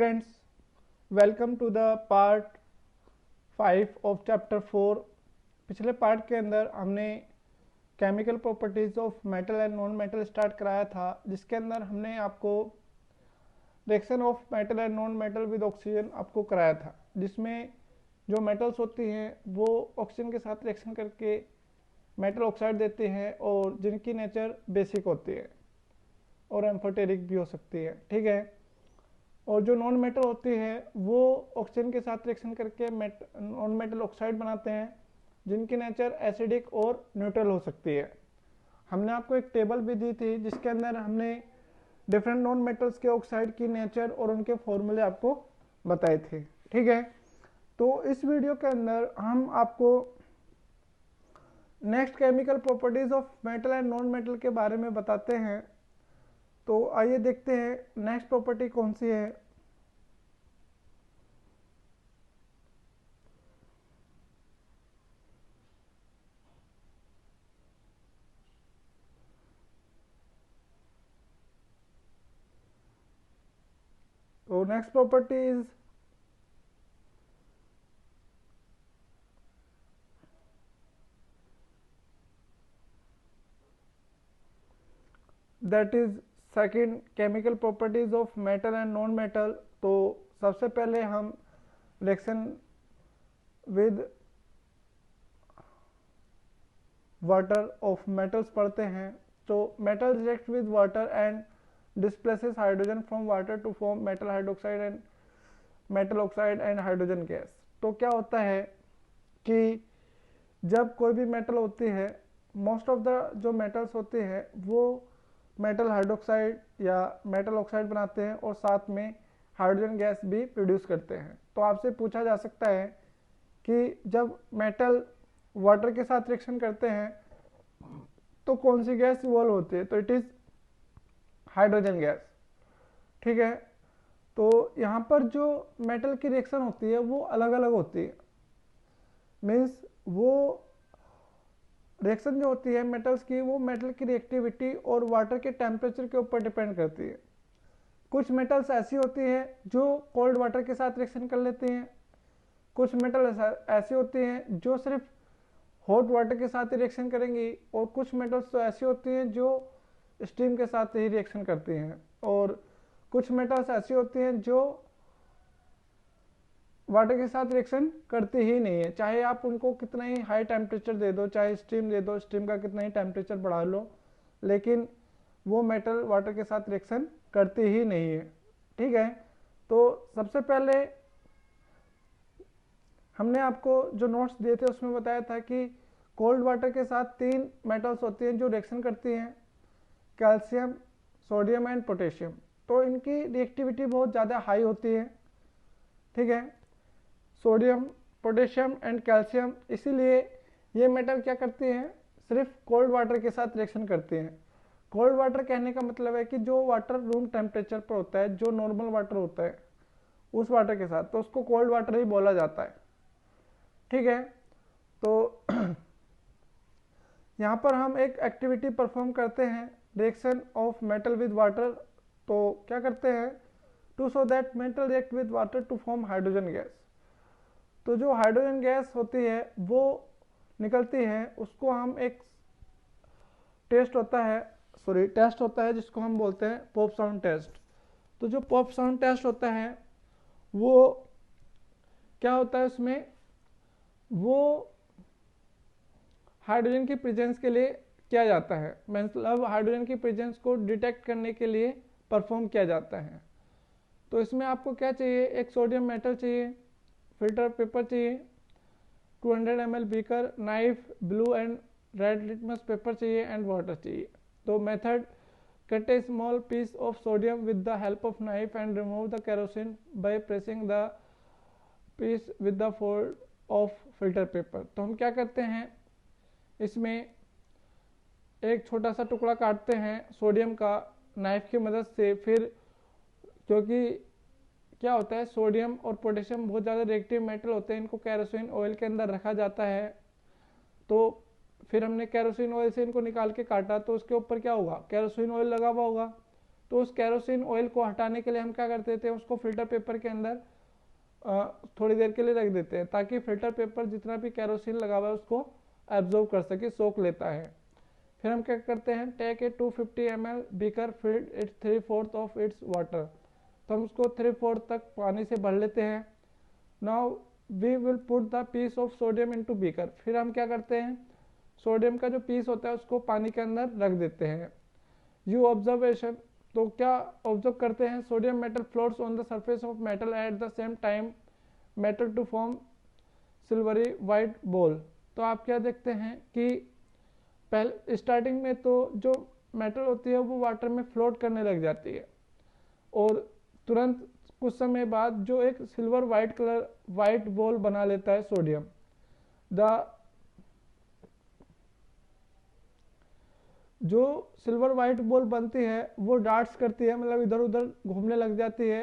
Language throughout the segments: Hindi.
Friends, welcome to the part 5 of chapter 4। पिछले पार्ट के अंदर हमने chemical properties of metal and non metal start कराया था, जिसके अंदर हमने आपको reaction of metal and non metal with oxygen आपको कराया था, जिसमें जो मेटल्स होती हैं वो ऑक्सीजन के साथ रिएक्शन करके मेटल ऑक्साइड देते हैं और जिनकी नेचर बेसिक होती है और एम्फोटेरिक भी हो सकती है। ठीक है। और जो नॉन मेटल होती है वो ऑक्सीजन के साथ रिएक्शन करके नॉन मेटल ऑक्साइड बनाते हैं, जिनकी नेचर एसिडिक और न्यूट्रल हो सकती है। हमने आपको एक टेबल भी दी थी जिसके अंदर हमने डिफरेंट नॉन मेटल्स के ऑक्साइड की नेचर और उनके फॉर्मूले आपको बताए थे। ठीक है। तो इस वीडियो के अंदर हम आपको next chemical properties of metal and non metal के बारे में बताते हैं। तो आइए देखते हैं नेक्स्ट प्रॉपर्टी कौन सी है। तो next property is that is second chemical properties of metal and non metal. तो सबसे पहले हम reaction with water of metals पढ़ते हैं। तो metal react with water and displaces hydrogen from water to form metal hydroxide and metal oxide and hydrogen gas. तो क्या होता है कि जब कोई भी मेटल होती है, मोस्ट ऑफ द जो मेटल्स होते हैं वो मेटल हाइड्रोक्साइड या मेटल ऑक्साइड बनाते हैं और साथ में हाइड्रोजन गैस भी प्रोड्यूस करते हैं। तो आपसे पूछा जा सकता है कि जब मेटल वाटर के साथ रिएक्शन करते हैं तो कौन सी गैस इवॉल्व होती है? तो इट इज हाइड्रोजन गैस। ठीक है। तो यहाँ पर जो मेटल की रिएक्शन होती है वो अलग अलग होती है। मीन्स वो रिएक्शन जो होती है मेटल्स की, वो मेटल की रिएक्टिविटी और वाटर के टेम्परेचर के ऊपर डिपेंड करती है। कुछ मेटल्स ऐसी होती हैं जो कोल्ड वाटर के साथ रिएक्शन कर लेती हैं, कुछ मेटल ऐसी होती हैं जो सिर्फ हॉट वाटर के साथ ही रिएक्शन करेंगी, और कुछ मेटल्स तो ऐसी होती हैं जो स्टीम के साथ ही रिएक्शन करती हैं, और कुछ मेटल्स ऐसी होती हैं जो वाटर के साथ रिएक्शन करती ही नहीं है। चाहे आप उनको कितना ही हाई टेम्परेचर दे दो, चाहे स्टीम दे दो, स्टीम का कितना ही टेम्परेचर बढ़ा लो, लेकिन वो मेटल वाटर के साथ रिएक्शन करती ही नहीं है। ठीक है। तो सबसे पहले हमने आपको जो नोट्स दिए थे उसमें बताया था कि कोल्ड वाटर के साथ 3 मेटल्स होती हैं जो रिएक्शन करती हैं, कैल्शियम, सोडियम एंड पोटेशियम। तो इनकी रिएक्टिविटी बहुत ज़्यादा हाई होती है। ठीक है। सोडियम, पोटेशियम एंड कैल्शियम, इसीलिए ये मेटल क्या करती हैं, सिर्फ कोल्ड वाटर के साथ रिएक्शन करती हैं। कोल्ड वाटर कहने का मतलब है कि जो वाटर रूम टेम्परेचर पर होता है, जो नॉर्मल वाटर होता है उस वाटर के साथ, तो उसको कोल्ड वाटर ही बोला जाता है। ठीक है। तो यहाँ पर हम एक एक्टिविटी परफॉर्म करते हैं, reaction of metal with water. तो क्या करते हैं, to show that metal react with water to form hydrogen gas. तो जो हाइड्रोजन गैस होती है वो निकलती है, उसको हम एक टेस्ट होता है जिसको हम बोलते हैं पॉप साउंड टेस्ट। तो जो पॉप साउंड टेस्ट होता है वो क्या होता है, उसमें वो हाइड्रोजन की प्रेजेंस के लिए किया जाता है, मतलब हाइड्रोजन की प्रेजेंस को डिटेक्ट करने के लिए परफॉर्म किया जाता है। तो इसमें आपको क्या चाहिए, एक सोडियम मेटल चाहिए, फिल्टर पेपर चाहिए, 200 ml beaker, knife, blue and red litmus paper चाहिए एंड वाटर चाहिए। तो method, cut a small piece of sodium with the help of knife and remove the kerosene by pressing the piece with the fold of filter paper. तो हम क्या करते हैं, इसमें एक छोटा सा टुकड़ा काटते हैं सोडियम का नाइफ की मदद से। फिर क्योंकि क्या होता है, सोडियम और पोटेशियम बहुत ज़्यादा रिएक्टिव मेटल होते हैं, इनको केरोसिन ऑयल के अंदर रखा जाता है। तो फिर हमने केरोसिन ऑयल से इनको निकाल के काटा, तो उसके ऊपर क्या होगा, केरोसिन ऑयल लगा हुआ होगा। तो उस केरोसिन ऑयल को हटाने के लिए हम क्या करते थे, उसको फिल्टर पेपर के अंदर थोड़ी देर के लिए रख देते हैं, ताकि फिल्टर पेपर जितना भी केरोसिन लगा हुआ है उसको एब्जॉर्ब कर सके, सोख लेता है। फिर हम क्या करते हैं, take a 250 ml beaker filled its 3/4 of its water, तो हम उसको 3/4 तक पानी से भर लेते हैं। Now we will put the piece of sodium into beaker, फिर हम क्या करते हैं, सोडियम का जो पीस होता है उसको पानी के अंदर रख देते हैं। यू ऑब्जर्वेशन, तो क्या ऑब्जर्व करते हैं, sodium metal floats on the surface of metal at the same time metal to form silvery white ball. तो आप क्या देखते हैं कि पहले स्टार्टिंग में तो जो मेटल होती है वो वाटर में फ्लोट करने लग जाती है, और तुरंत कुछ समय बाद जो एक silver white colour white ball बना लेता है सोडियम। जो सिल्वर वाइट बॉल बनती है वो डार्ट्स करती है, मतलब इधर उधर घूमने लग जाती है,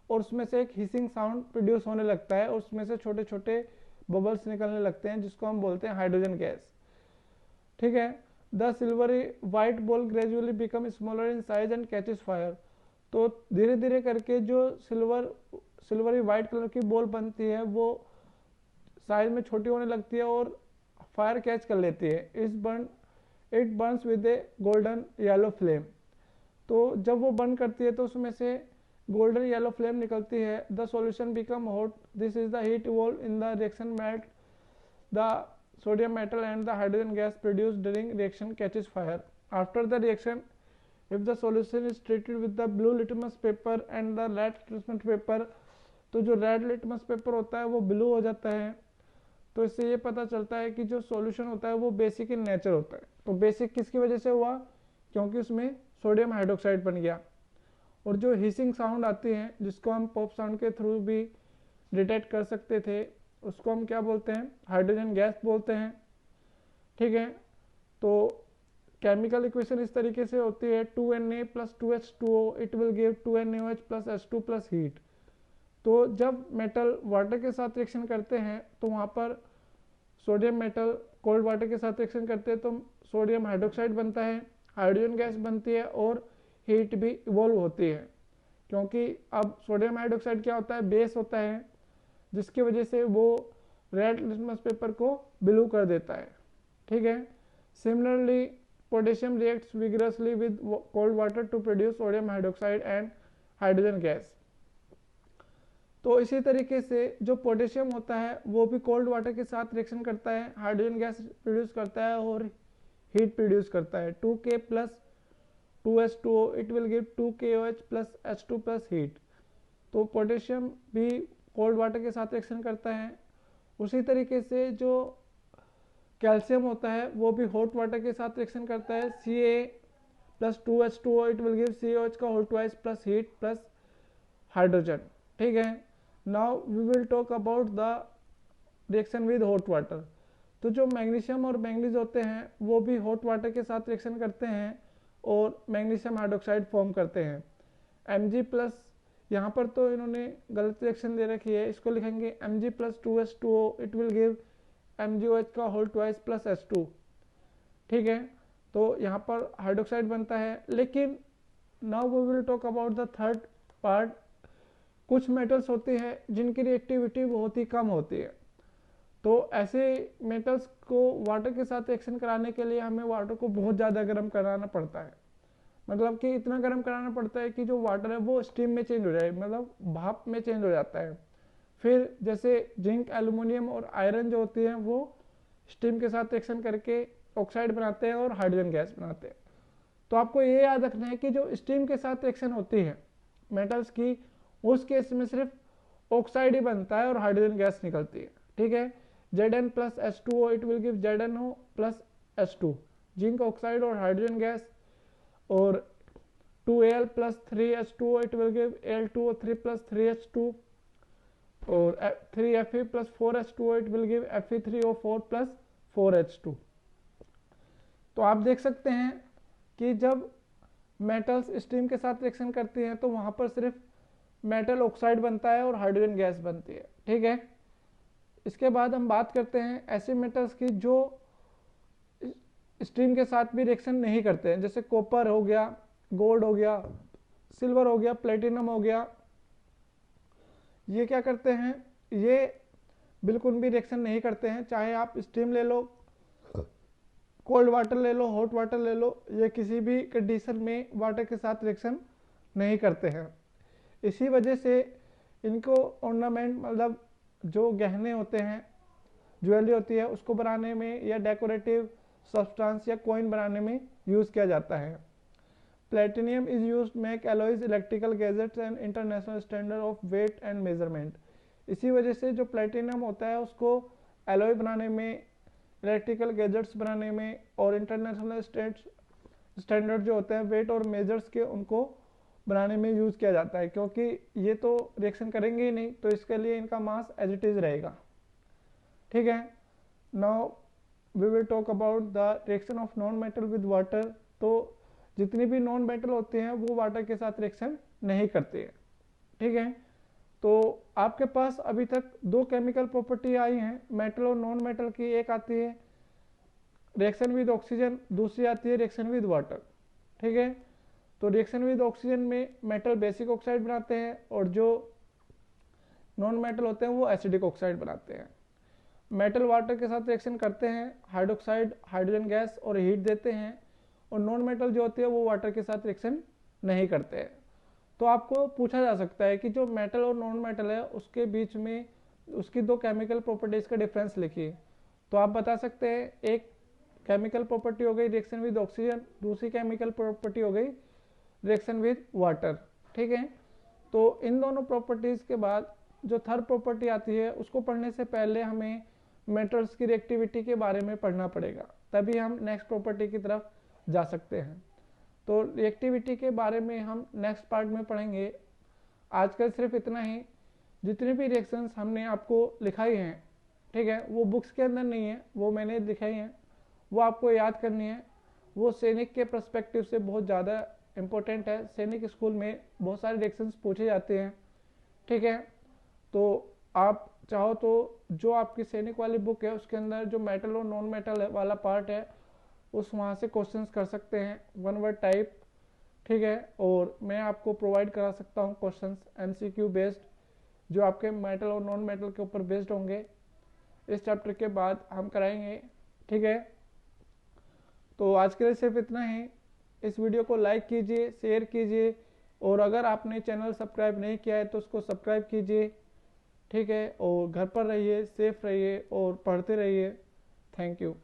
और उसमें से एक हिसिंग साउंड प्रोड्यूस होने लगता है, और उसमें से छोटे छोटे बबल्स निकलने लगते हैं जिसको हम बोलते हैं हाइड्रोजन गैस। ठीक है, the silvery white ball gradually become smaller in size and catches fire. तो धीरे धीरे करके जो सिल्वरी वाइट कलर की बॉल बनती है वो साइज में छोटी होने लगती है और फायर कैच कर लेती है। It Burns with A golden yellow flame, तो जब वो बर्न करती है तो उसमें से गोल्डन येलो फ्लेम निकलती है। The solution become hot, this is the heat evolve in the reaction melt the sodium metal and the hydrogen gas produced during reaction catches fire. After the reaction, if the solution is treated with the blue litmus paper and the red litmus paper, तो जो रेड लिटमस पेपर होता है वो ब्लू हो जाता है। तो इससे ये पता चलता है कि जो सॉल्यूशन होता है वो बेसिक इन नेचर होता है। तो बेसिक किसकी वजह से हुआ, क्योंकि उसमें सोडियम हाइड्रोक्साइड बन गया। और जो हिसिंग साउंड आती है जिसको हम पॉप साउंड के थ्रू भी डिटेक्ट कर सकते थे, उसको हम क्या बोलते हैं, हाइड्रोजन गैस बोलते हैं। ठीक है, तो केमिकल इक्वेशन इस तरीके से होती है, 2Na + 2H2O it will give 2NaOH + H2 + heat. तो जब मेटल वाटर के साथ रिएक्शन करते हैं तो वहाँ पर सोडियम मेटल कोल्ड वाटर के साथ रिएक्शन करते हैं तो सोडियम हाइड्रोक्साइड बनता है, हाइड्रोजन गैस बनती है और हीट भी इवॉल्व होती है। क्योंकि अब सोडियम हाइड्रोक्साइड क्या होता है, बेस होता है, जिसकी वजह से वो रेड लिटमस पेपर को ब्लू कर देता है। ठीक है, similarly potassium reacts vigorously with cold water to produce sodium hydroxide and hydrogen gas. तो इसी तरीके से जो पोटेशियम होता है वो भी कोल्ड वाटर के साथ रिएक्शन करता है, हाइड्रोजन गैस प्रोड्यूस करता है और हीट प्रोड्यूस करता है। 2K + 2H2O it will give 2KOH + H2 + heat. तो पोटेशियम भी कोल्ड वाटर के साथ रिएक्शन करता है। उसी तरीके से जो कैल्शियम होता है वो भी हॉट वाटर के साथ रिएक्शन करता है, Ca + 2H2O it will give COH का होल ट्वाइस + हीट + हाइड्रोजन। ठीक है, now we will talk about the reaction with hot water. तो जो मैग्नीशियम और मैंगनीज होते हैं वो भी हॉट वाटर के साथ रिएक्शन करते हैं और मैग्नीशियम हाइड्रोक्साइड फॉर्म करते हैं। Mg+, यहाँ पर तो इन्होंने गलत रिएक्शन दे रखी है, इसको लिखेंगे Mg + 2H2O it will give MgOH का होल ट्वाइस + H2। ठीक है, तो यहाँ पर हाइड्रोक्साइड बनता है। लेकिन now we will talk about the third part. कुछ मेटल्स होते हैं जिनकी रिएक्टिविटी बहुत ही कम होती है, तो ऐसे मेटल्स को वाटर के साथ रिएक्शन कराने के लिए हमें वाटर को बहुत ज़्यादा गर्म कराना पड़ता है। मतलब कि इतना गर्म कराना पड़ता है कि जो वाटर है वो स्टीम में चेंज हो जाए, मतलब भाप में चेंज हो जाता है। फिर जैसे जिंक, एल्युमिनियम और आयरन जो होती हैं वो स्टीम के साथ रिएक्शन करके ऑक्साइड बनाते हैं और हाइड्रोजन गैस बनाते हैं। तो आपको ये याद रखना है कि जो स्टीम के साथ रिएक्शन होती है मेटल्स की, उस केस में सिर्फ ऑक्साइड ही बनता है और हाइड्रोजन गैस निकलती है। ठीक है, Zn + H2O it will give ZnO + H2, zinc oxide और हाइड्रोजन गैस। और 2Al + 3H2O it will give Al2O3 + 3H2, और 3Fe + 4H2O it will give Fe3O4 + 4H2। तो आप देख सकते हैं कि जब मेटल्स स्टीम के साथ रिएक्शन करती हैं तो वहाँ पर सिर्फ मेटल ऑक्साइड बनता है और हाइड्रोजन गैस बनती है। ठीक है, इसके बाद हम बात करते हैं ऐसे मेटल्स की जो स्टीम के साथ भी रिएक्शन नहीं करते हैं, जैसे कॉपर हो गया, गोल्ड हो गया, सिल्वर हो गया, प्लेटिनम हो गया, ये क्या करते हैं, ये बिल्कुल भी रिएक्शन नहीं करते हैं। चाहे आप स्टीम ले लो, कोल्ड वाटर ले लो, हॉट वाटर ले लो, ये किसी भी कंडीशन में वाटर के साथ रिएक्शन नहीं करते हैं। इसी वजह से इनको ऑर्नामेंट मतलब जो गहने होते हैं, ज्वेलरी होती है, उसको बनाने में या डेकोरेटिव सब्सटेंस या कॉइन बनाने में यूज़ किया जाता है। Platinum is use make alloys, electrical gadgets and international standard of weight and measurement. इसी वजह से जो प्लेटिनियम होता है उसको एलॉय बनाने में, इलेक्ट्रिकल गैजेट्स बनाने में और इंटरनेशनल स्टैंडर्ड जो होते हैं वेट और मेजर्स के, उनको बनाने में यूज़ किया जाता है। क्योंकि ये तो रिएक्शन करेंगे ही नहीं, तो इसके लिए इनका मास एज इट इज़ रहेगा। ठीक है, now we will talk about the reaction of non metal with water. तो जितनी भी नॉन मेटल होते हैं वो वाटर के साथ रिएक्शन नहीं करते हैं। ठीक है, तो आपके पास अभी तक दो केमिकल प्रॉपर्टी आई हैं मेटल और नॉन मेटल की। एक आती है रिएक्शन विद ऑक्सीजन, दूसरी आती है रिएक्शन विद वाटर। ठीक है, तो रिएक्शन विद ऑक्सीजन में मेटल बेसिक ऑक्साइड बनाते हैं और जो नॉन मेटल होते हैं वो एसिडिक ऑक्साइड बनाते हैं। मेटल वाटर के साथ रिएक्शन करते हैं, हाइड्रोक्साइड हाइड्रोजन गैस और हीट देते हैं, और नॉन मेटल जो होते हैं वो वाटर के साथ रिएक्शन नहीं करते हैं। तो आपको पूछा जा सकता है कि जो मेटल और नॉन मेटल है उसके बीच में उसकी दो केमिकल प्रॉपर्टीज का डिफरेंस लिखिए। तो आप बता सकते हैं, एक केमिकल प्रॉपर्टी हो गई रिएक्शन विद ऑक्सीजन, दूसरी केमिकल प्रॉपर्टी हो गई रिएक्शन विद वाटर। ठीक है, तो इन दोनों प्रॉपर्टीज के बाद जो थर्ड प्रॉपर्टी आती है उसको पढ़ने से पहले हमें मेटल्स की रिएक्टिविटी के बारे में पढ़ना पड़ेगा, तभी हम नेक्स्ट प्रॉपर्टी की तरफ जा सकते हैं। तो रिएक्टिविटी के बारे में हम नेक्स्ट पार्ट में पढ़ेंगे। आजकल सिर्फ इतना ही, जितनी भी रिएक्शंस हमने आपको लिखाई हैं, ठीक है, वो बुक्स के अंदर नहीं है, वो मैंने लिखाई हैं, वो आपको याद करनी है। वो सैनिक के पर्सपेक्टिव से बहुत ज़्यादा इम्पोर्टेंट है। सैनिक स्कूल में बहुत सारे रिएक्शंस पूछे जाते हैं। ठीक है, तो आप चाहो तो जो आपकी सैनिक वाली बुक है उसके अंदर जो मेटल और नॉन मेटल वाला पार्ट है उस वहाँ से क्वेश्चंस कर सकते हैं, वन वर्ड टाइप। ठीक है, और मैं आपको प्रोवाइड करा सकता हूँ क्वेश्चंस एमसीक्यू बेस्ड, जो आपके मेटल और नॉन मेटल के ऊपर बेस्ड होंगे। इस चैप्टर के बाद हम कराएंगे। ठीक है, तो आज के लिए सिर्फ इतना ही। इस वीडियो को लाइक कीजिए, शेयर कीजिए, और अगर आपने चैनल सब्सक्राइब नहीं किया है तो उसको सब्सक्राइब कीजिए। ठीक है, और घर पर रहिए, सेफ रहिए और पढ़ते रहिए। Thank you.